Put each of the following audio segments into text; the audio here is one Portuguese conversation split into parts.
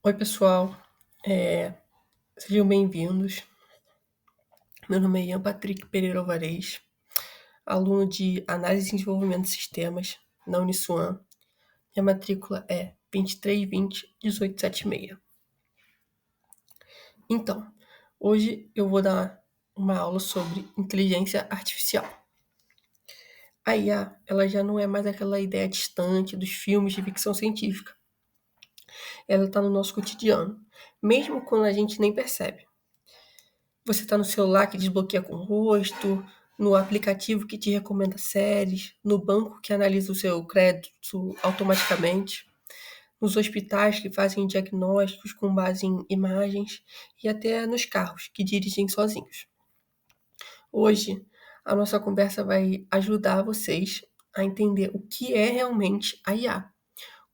Oi, pessoal. Sejam bem-vindos. Meu nome é Ian Patrick Pereira Alvarez, aluno de Análise e Desenvolvimento de Sistemas na Uniswan. Minha matrícula é 2320-1876. Então, hoje eu vou dar uma aula sobre inteligência artificial. A IA, ela já não é mais aquela ideia distante dos filmes de ficção científica. Ela está no nosso cotidiano, mesmo quando a gente nem percebe. Você está no celular que desbloqueia com o rosto, no aplicativo que te recomenda séries, no banco que analisa o seu crédito automaticamente, nos hospitais que fazem diagnósticos com base em imagens e até nos carros que dirigem sozinhos. Hoje, a nossa conversa vai ajudar vocês a entender o que é realmente a IA,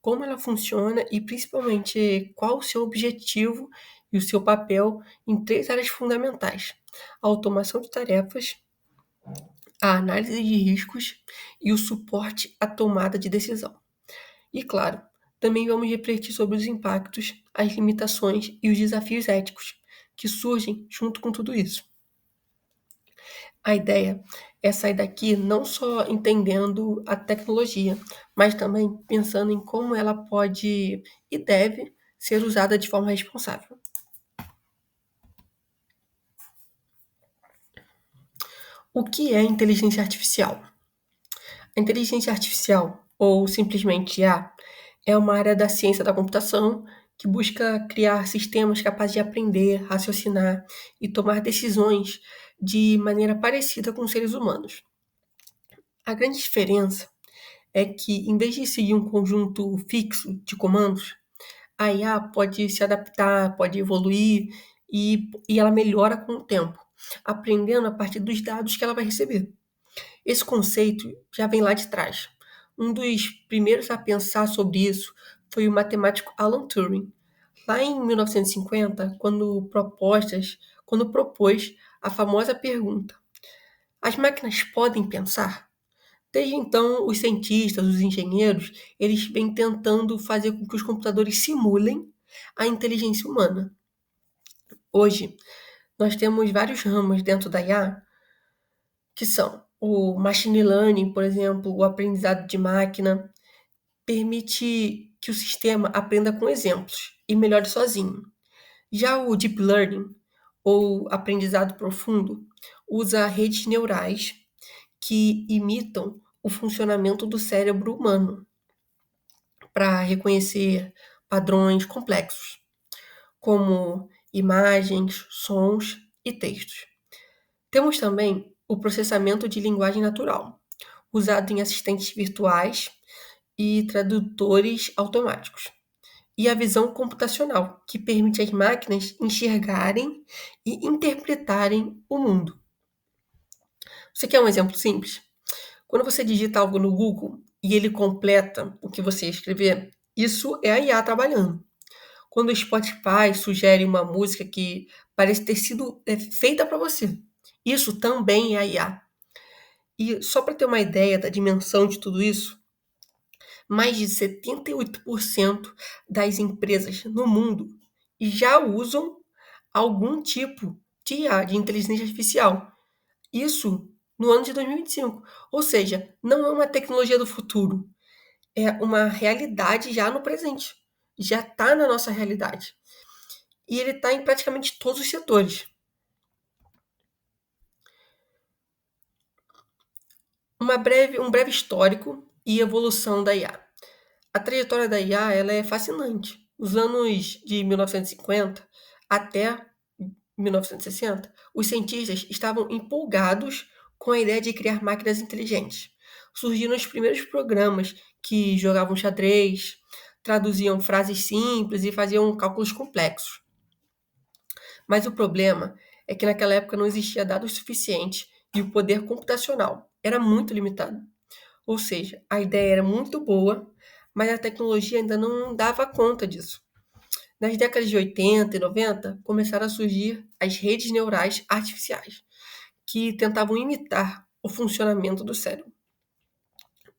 como ela funciona e principalmente qual o seu objetivo e o seu papel em três áreas fundamentais: a automação de tarefas, a análise de riscos e o suporte à tomada de decisão. E claro, também vamos refletir sobre os impactos, as limitações e os desafios éticos que surgem junto com tudo isso. A ideia é sair daqui não só entendendo a tecnologia, mas também pensando em como ela pode e deve ser usada de forma responsável. O que é inteligência artificial? A inteligência artificial, ou simplesmente IA, é uma área da ciência da computação que busca criar sistemas capazes de aprender, raciocinar e tomar decisões de maneira parecida com os seres humanos. A grande diferença é que, em vez de seguir um conjunto fixo de comandos, a IA pode se adaptar, pode evoluir e ela melhora com o tempo, aprendendo a partir dos dados que ela vai receber. Esse conceito já vem lá de trás. Um dos primeiros a pensar sobre isso foi o matemático Alan Turing, lá em 1950, quando propôs a famosa pergunta: as máquinas podem pensar? Desde então, os cientistas, os engenheiros, eles vêm tentando fazer com que os computadores simulem a inteligência humana. Hoje, nós temos vários ramos dentro da IA, que são o machine learning, por exemplo, o aprendizado de máquina, permite que o sistema aprenda com exemplos e melhore sozinho. Já o deep learning, ou aprendizado profundo, usa redes neurais que imitam o funcionamento do cérebro humano para reconhecer padrões complexos, como imagens, sons e textos. Temos também o processamento de linguagem natural, usado em assistentes virtuais e tradutores automáticos. E a visão computacional, que permite às máquinas enxergarem e interpretarem o mundo. Você quer um exemplo simples? Quando você digita algo no Google e ele completa o que você escrever, isso é a IA trabalhando. Quando o Spotify sugere uma música que parece ter sido feita para você, isso também é a IA. E só para ter uma ideia da dimensão de tudo isso, mais de 78% das empresas no mundo já usam algum tipo de IA, de inteligência artificial. Isso no ano de 2025. Ou seja, não é uma tecnologia do futuro, é uma realidade já no presente. Já está na nossa realidade. E ele está em praticamente todos os setores. Um breve histórico e evolução da IA. A trajetória da IA ela é fascinante. Nos anos de 1950 até 1960, os cientistas estavam empolgados com a ideia de criar máquinas inteligentes. Surgiram os primeiros programas que jogavam xadrez, traduziam frases simples e faziam cálculos complexos. Mas o problema é que naquela época não existia dados suficientes e o poder computacional era muito limitado. Ou seja, a ideia era muito boa, mas a tecnologia ainda não dava conta disso. Nas décadas de 80 e 90, começaram a surgir as redes neurais artificiais, que tentavam imitar o funcionamento do cérebro.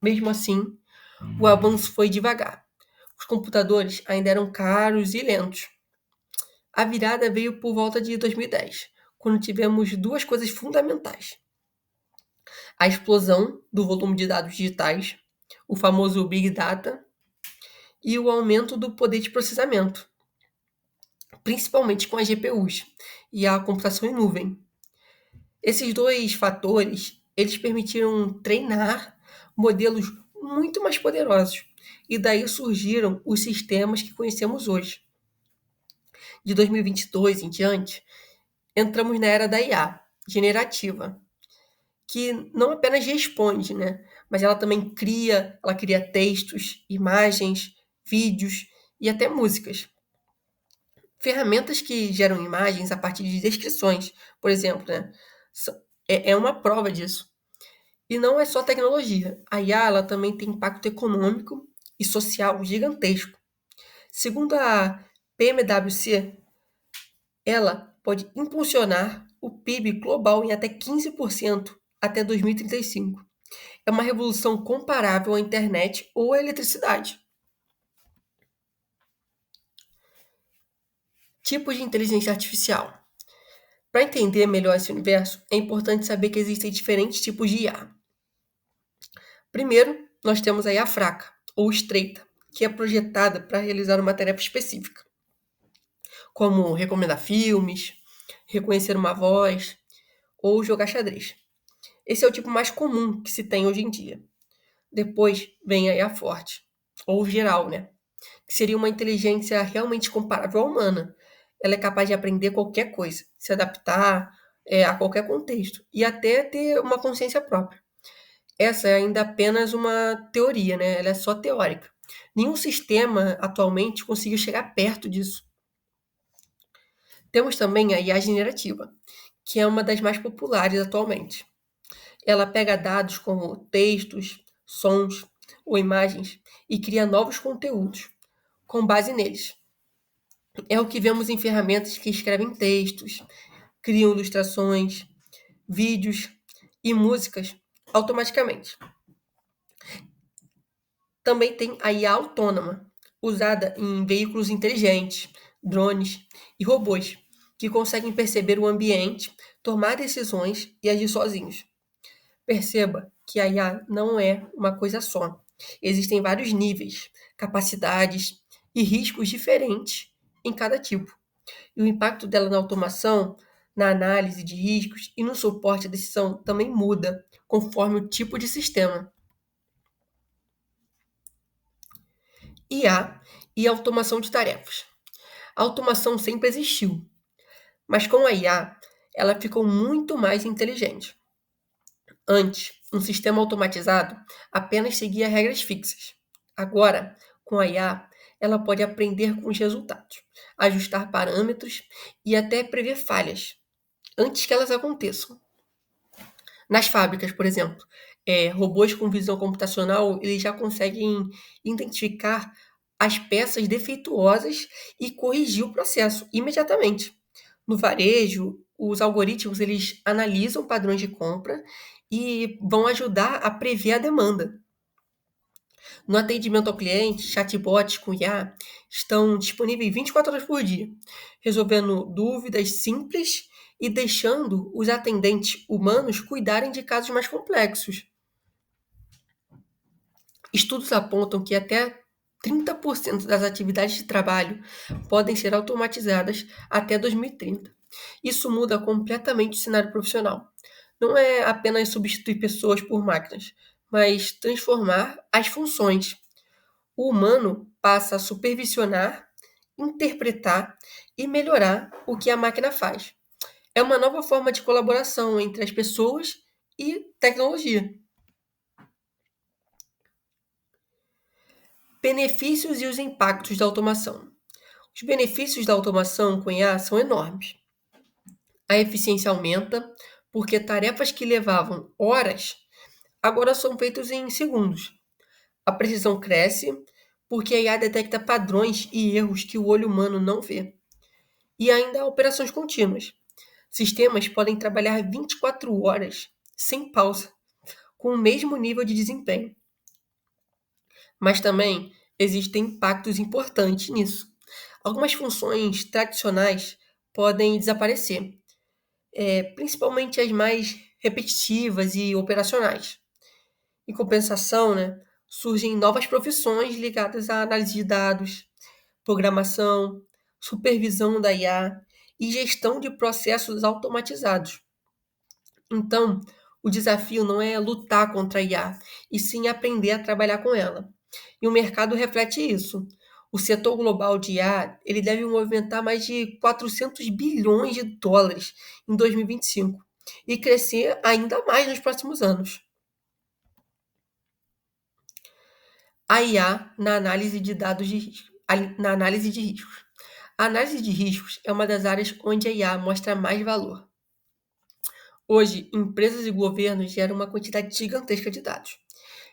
Mesmo assim, o avanço foi devagar. os computadores ainda eram caros e lentos. A virada veio por volta de 2010, quando tivemos duas coisas fundamentais: a explosão do volume de dados digitais, o famoso Big Data, e o aumento do poder de processamento, principalmente com as GPUs e a computação em nuvem. Esses dois fatores, eles permitiram treinar modelos muito mais poderosos, e daí surgiram os sistemas que conhecemos hoje. De 2022 em diante, entramos na era da IA generativa, que não apenas responde, né, mas ela cria textos, imagens, vídeos e até músicas. Ferramentas que geram imagens a partir de descrições, por exemplo, né, é uma prova disso. E não é só tecnologia. A IA ela também tem impacto econômico e social gigantesco. Segundo a PMWC, ela pode impulsionar o PIB global em até 15% até 2035. É uma revolução comparável à internet ou à eletricidade. Tipos de inteligência artificial. Para entender melhor esse universo, é importante saber que existem diferentes tipos de IA. Primeiro, nós temos a IA fraca, ou estreita, que é projetada para realizar uma tarefa específica, como recomendar filmes, reconhecer uma voz ou jogar xadrez. Esse é o tipo mais comum que se tem hoje em dia. Depois vem a IA forte, ou geral, né? Que seria uma inteligência realmente comparável à humana. Ela é capaz de aprender qualquer coisa, se adaptar a qualquer contexto e até ter uma consciência própria. Essa é ainda apenas uma teoria, né? Ela é só teórica. Nenhum sistema atualmente conseguiu chegar perto disso. Temos também a IA generativa, que é uma das mais populares atualmente. Ela pega dados como textos, sons ou imagens e cria novos conteúdos com base neles. É o que vemos em ferramentas que escrevem textos, criam ilustrações, vídeos e músicas automaticamente. Também tem a IA autônoma, usada em veículos inteligentes, drones e robôs, que conseguem perceber o ambiente, tomar decisões e agir sozinhos. Perceba que a IA não é uma coisa só. Existem vários níveis, capacidades e riscos diferentes em cada tipo. E o impacto dela na automação, na análise de riscos e no suporte à decisão também muda conforme o tipo de sistema. IA e automação de tarefas. A automação sempre existiu, mas com a IA, ela ficou muito mais inteligente. Antes, um sistema automatizado apenas seguia regras fixas. Agora, com a IA, ela pode aprender com os resultados, ajustar parâmetros e até prever falhas antes que elas aconteçam. Nas fábricas, por exemplo, robôs com visão computacional, eles já conseguem identificar as peças defeituosas e corrigir o processo imediatamente. No varejo, os algoritmos eles analisam padrões de compra e vão ajudar a prever a demanda. No atendimento ao cliente, chatbots com IA estão disponíveis 24 horas por dia, resolvendo dúvidas simples e deixando os atendentes humanos cuidarem de casos mais complexos. Estudos apontam que até 30% das atividades de trabalho podem ser automatizadas até 2030. Isso muda completamente o cenário profissional. Não é apenas substituir pessoas por máquinas, mas transformar as funções. O humano passa a supervisionar, interpretar e melhorar o que a máquina faz. É uma nova forma de colaboração entre as pessoas e tecnologia. Benefícios e os impactos da automação. Os benefícios da automação com IA são enormes. A eficiência aumenta, porque tarefas que levavam horas agora são feitas em segundos. A precisão cresce, porque a IA detecta padrões e erros que o olho humano não vê. E ainda há operações contínuas. Sistemas podem trabalhar 24 horas, sem pausa, com o mesmo nível de desempenho. Mas também existem impactos importantes nisso. Algumas funções tradicionais podem desaparecer, principalmente as mais repetitivas e operacionais. Em compensação, né, surgem novas profissões ligadas à análise de dados, programação, supervisão da IA e gestão de processos automatizados. Então, o desafio não é lutar contra a IA, e sim aprender a trabalhar com ela. E o mercado reflete isso. O setor global de IA, ele deve movimentar mais de 400 bilhões de dólares em 2025 e crescer ainda mais nos próximos anos. A IA na análise de dados de risco, na análise de riscos. A análise de riscos é uma das áreas onde a IA mostra mais valor. Hoje, empresas e governos geram uma quantidade gigantesca de dados.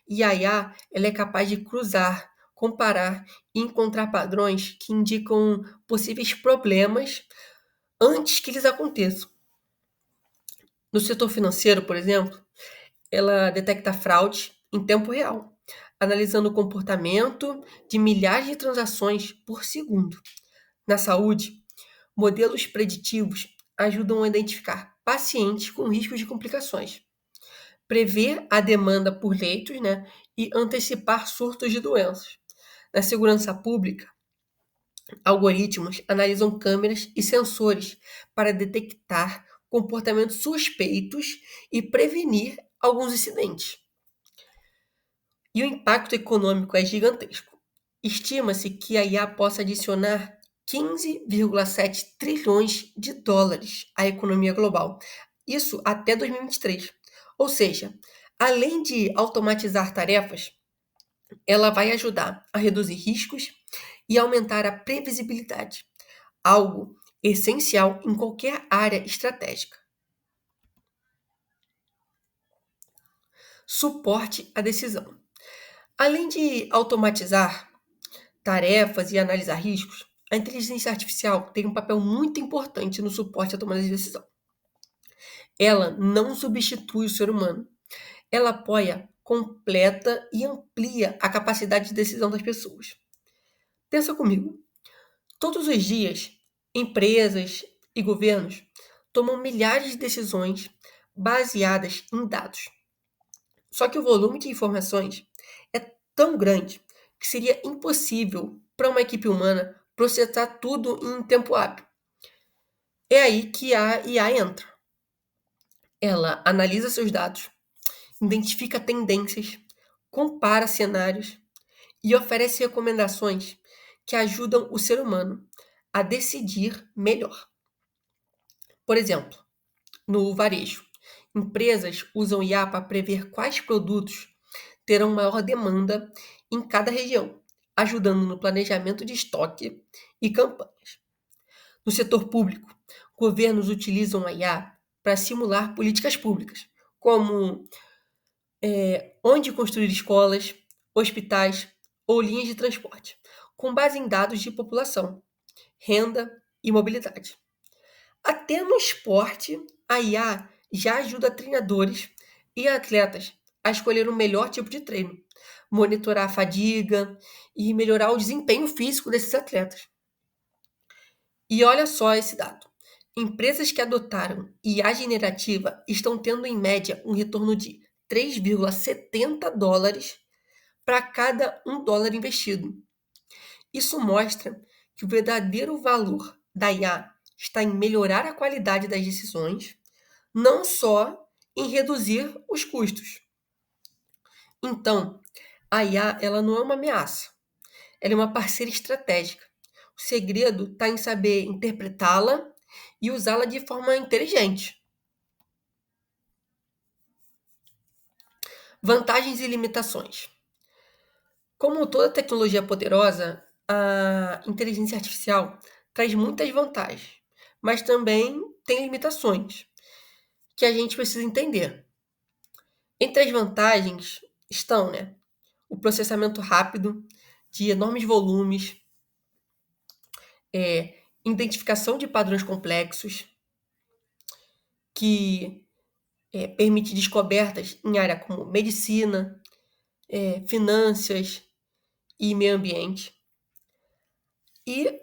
E a IA, ela é capaz de cruzar, comparar e encontrar padrões que indicam possíveis problemas antes que eles aconteçam. No setor financeiro, por exemplo, ela detecta fraude em tempo real, analisando o comportamento de milhares de transações por segundo. Na saúde, modelos preditivos ajudam a identificar pacientes com riscos de complicações, prever a demanda por leitos, né, e antecipar surtos de doenças. Na segurança pública, algoritmos analisam câmeras e sensores para detectar comportamentos suspeitos e prevenir alguns incidentes. E o impacto econômico é gigantesco. Estima-se que a IA possa adicionar 15,7 trilhões de dólares à economia global. Isso até 2023. Ou seja, além de automatizar tarefas, ela vai ajudar a reduzir riscos e aumentar a previsibilidade, algo essencial em qualquer área estratégica. Suporte à decisão. Além de automatizar tarefas e analisar riscos, a inteligência artificial tem um papel muito importante no suporte à tomada de decisão. Ela não substitui o ser humano. Ela apoia, completa e amplia a capacidade de decisão das pessoas. Pensa comigo. Todos os dias, empresas e governos tomam milhares de decisões baseadas em dados. Só que o volume de informações é tão grande que seria impossível para uma equipe humana processar tudo em tempo hábil. É aí que a IA entra. Ela analisa seus dados, identifica tendências, compara cenários e oferece recomendações que ajudam o ser humano a decidir melhor. Por exemplo, no varejo, empresas usam IA para prever quais produtos terão maior demanda em cada região, ajudando no planejamento de estoque e campanhas. No setor público, governos utilizam a IA para simular políticas públicas, como onde construir escolas, hospitais ou linhas de transporte, com base em dados de população, renda e mobilidade. Até no esporte, a IA já ajuda treinadores e atletas a escolher o melhor tipo de treino, monitorar a fadiga e melhorar o desempenho físico desses atletas. E olha só esse dado. Empresas que adotaram IA generativa estão tendo, em média, um retorno de 3,70 dólares para cada $1 investido. Isso mostra que o verdadeiro valor da IA está em melhorar a qualidade das decisões, não só em reduzir os custos. Então, a IA ela não é uma ameaça, ela é uma parceira estratégica. O segredo está em saber interpretá-la e usá-la de forma inteligente. Vantagens e limitações. Como toda tecnologia poderosa, a inteligência artificial traz muitas vantagens, mas também tem limitações que a gente precisa entender. Entre as vantagens estão, né, o processamento rápido de enormes volumes, identificação de padrões complexos, que permite descobertas em área como medicina, finanças e meio ambiente, e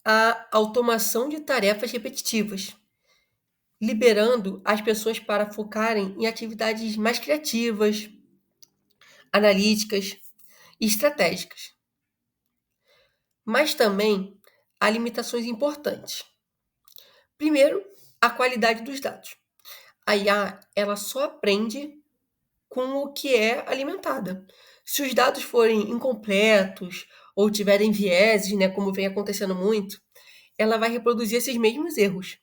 a automação de tarefas repetitivas, liberando as pessoas para focarem em atividades mais criativas, analíticas e estratégicas. Mas também há limitações importantes. Primeiro, a qualidade dos dados. A IA, ela só aprende com o que é alimentada. Se os dados forem incompletos ou tiverem vieses, né, como vem acontecendo muito, ela vai reproduzir esses mesmos erros.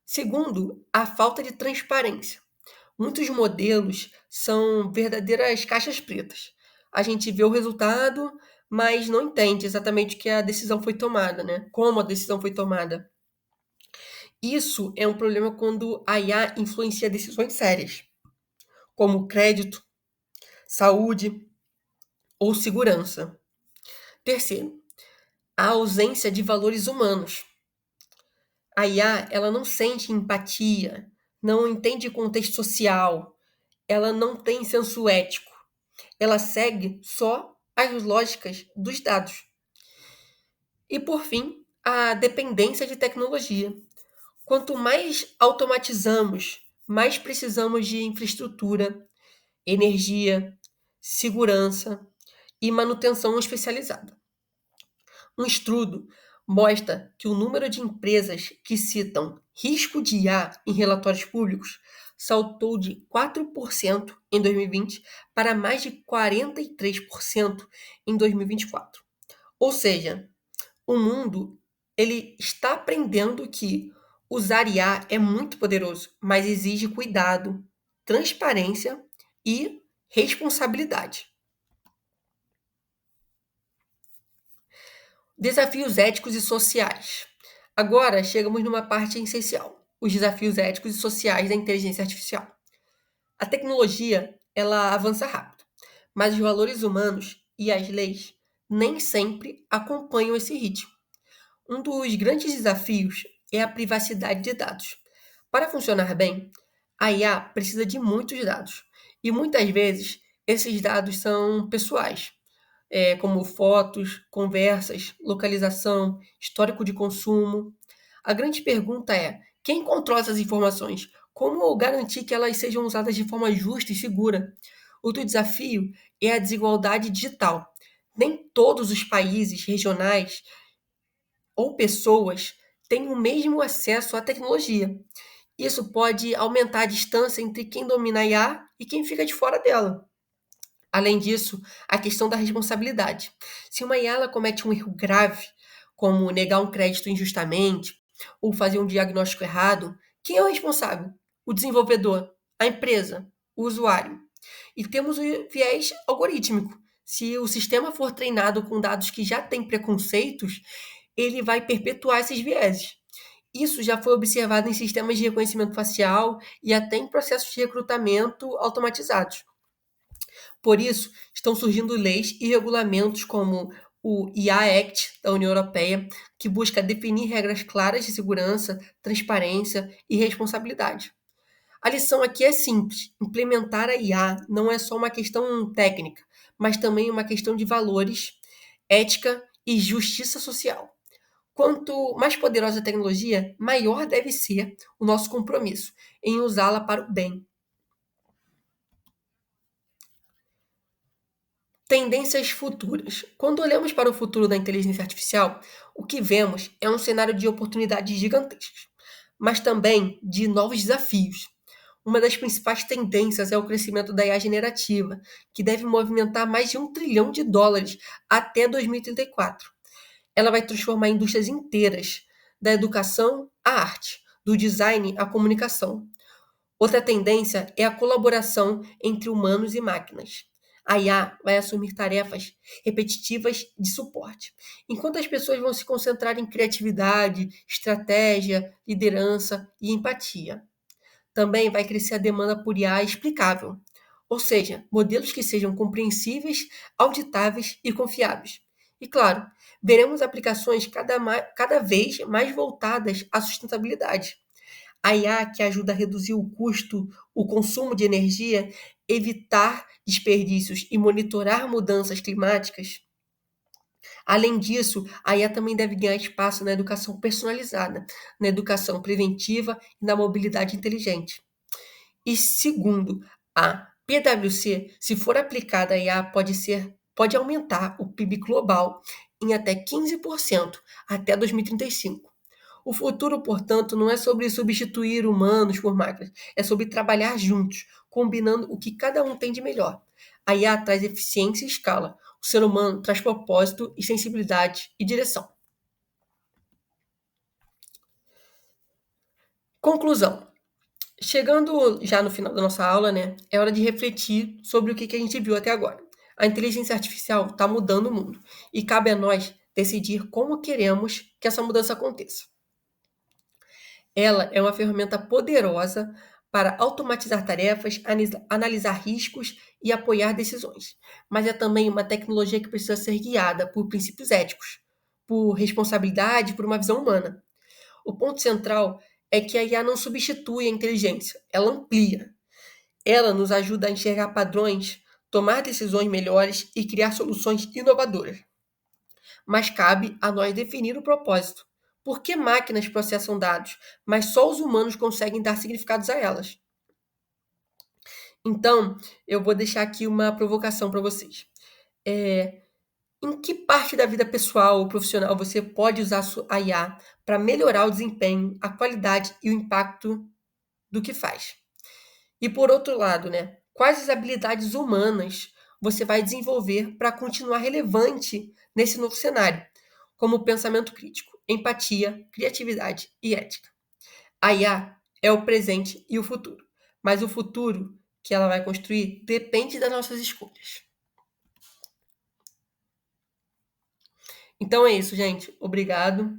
Segundo, a falta de transparência. Muitos modelos são verdadeiras caixas pretas. A gente vê o resultado, mas não entende exatamente o que a decisão foi tomada, né? Como a decisão foi tomada. Isso é um problema quando a IA influencia decisões sérias, como crédito, saúde ou segurança. Terceiro, a ausência de valores humanos. A IA, ela não sente empatia, não entende contexto social, ela não tem senso ético. Ela segue só as lógicas dos dados. E por fim, a dependência de tecnologia. Quanto mais automatizamos, mais precisamos de infraestrutura, energia, segurança e manutenção especializada. Um estudo mostra que o número de empresas que citam risco de IA em relatórios públicos saltou de 4% em 2020 para mais de 43% em 2024. Ou seja, o mundo ele está aprendendo que usar IA é muito poderoso, mas exige cuidado, transparência e responsabilidade. Desafios éticos e sociais. Agora chegamos numa parte essencial: os desafios éticos e sociais da inteligência artificial. A tecnologia, ela avança rápido, mas os valores humanos e as leis nem sempre acompanham esse ritmo. Um dos grandes desafios é a privacidade de dados. Para funcionar bem, a IA precisa de muitos dados, e muitas vezes esses dados são pessoais, como fotos, conversas, localização, histórico de consumo. A grande pergunta é: quem controla essas informações? Como garantir que elas sejam usadas de forma justa e segura? Outro desafio é a desigualdade digital. Nem todos os países regionais ou pessoas têm o mesmo acesso à tecnologia. Isso pode aumentar a distância entre quem domina a IA e quem fica de fora dela. Além disso, a questão da responsabilidade. Se uma IA ela comete um erro grave, como negar um crédito injustamente ou fazer um diagnóstico errado, quem é o responsável? O desenvolvedor, a empresa, o usuário. E temos o viés algorítmico. Se o sistema for treinado com dados que já têm preconceitos, ele vai perpetuar esses vieses. Isso já foi observado em sistemas de reconhecimento facial e até em processos de recrutamento automatizados. Por isso, estão surgindo leis e regulamentos como o IA Act da União Europeia, que busca definir regras claras de segurança, transparência e responsabilidade. A lição aqui é simples: implementar a IA não é só uma questão técnica, mas também uma questão de valores, ética e justiça social. Quanto mais poderosa a tecnologia, maior deve ser o nosso compromisso em usá-la para o bem. Tendências futuras. Quando olhamos para o futuro da inteligência artificial, o que vemos é um cenário de oportunidades gigantescas, mas também de novos desafios. Uma das principais tendências é o crescimento da IA generativa, que deve movimentar mais de US$ 1 trilhão até 2034. Ela vai transformar indústrias inteiras, da educação à arte, do design à comunicação. Outra tendência é a colaboração entre humanos e máquinas. A IA vai assumir tarefas repetitivas de suporte, enquanto as pessoas vão se concentrar em criatividade, estratégia, liderança e empatia. Também vai crescer a demanda por IA explicável, ou seja, modelos que sejam compreensíveis, auditáveis e confiáveis. E claro, veremos aplicações cada vez mais voltadas à sustentabilidade. A IA que ajuda a reduzir o custo, o consumo de energia, evitar desperdícios e monitorar mudanças climáticas. Além disso, a IA também deve ganhar espaço na educação personalizada, na educação preventiva e na mobilidade inteligente. E segundo a PwC, se for aplicada a IA, pode aumentar o PIB global em até 15% até 2035. O futuro, portanto, não é sobre substituir humanos por máquinas, é sobre trabalhar juntos, combinando o que cada um tem de melhor. A IA traz eficiência e escala. O ser humano traz propósito e sensibilidade e direção. Conclusão. Chegando já no final da nossa aula, né, é hora de refletir sobre o que a gente viu até agora. A inteligência artificial está mudando o mundo e cabe a nós decidir como queremos que essa mudança aconteça. Ela é uma ferramenta poderosa para automatizar tarefas, analisar riscos e apoiar decisões. Mas é também uma tecnologia que precisa ser guiada por princípios éticos, por responsabilidade, por uma visão humana. O ponto central é que a IA não substitui a inteligência, ela amplia. Ela nos ajuda a enxergar padrões, tomar decisões melhores e criar soluções inovadoras. Mas cabe a nós definir o propósito. Por que máquinas processam dados, mas só os humanos conseguem dar significados a elas? Então, eu vou deixar aqui uma provocação para vocês. Em que parte da vida pessoal ou profissional você pode usar a IA para melhorar o desempenho, a qualidade e o impacto do que faz? E por outro lado, né, quais as habilidades humanas você vai desenvolver para continuar relevante nesse novo cenário, como pensamento crítico, empatia, criatividade e ética? A IA é o presente e o futuro, mas o futuro que ela vai construir depende das nossas escolhas. Então é isso, gente. Obrigado.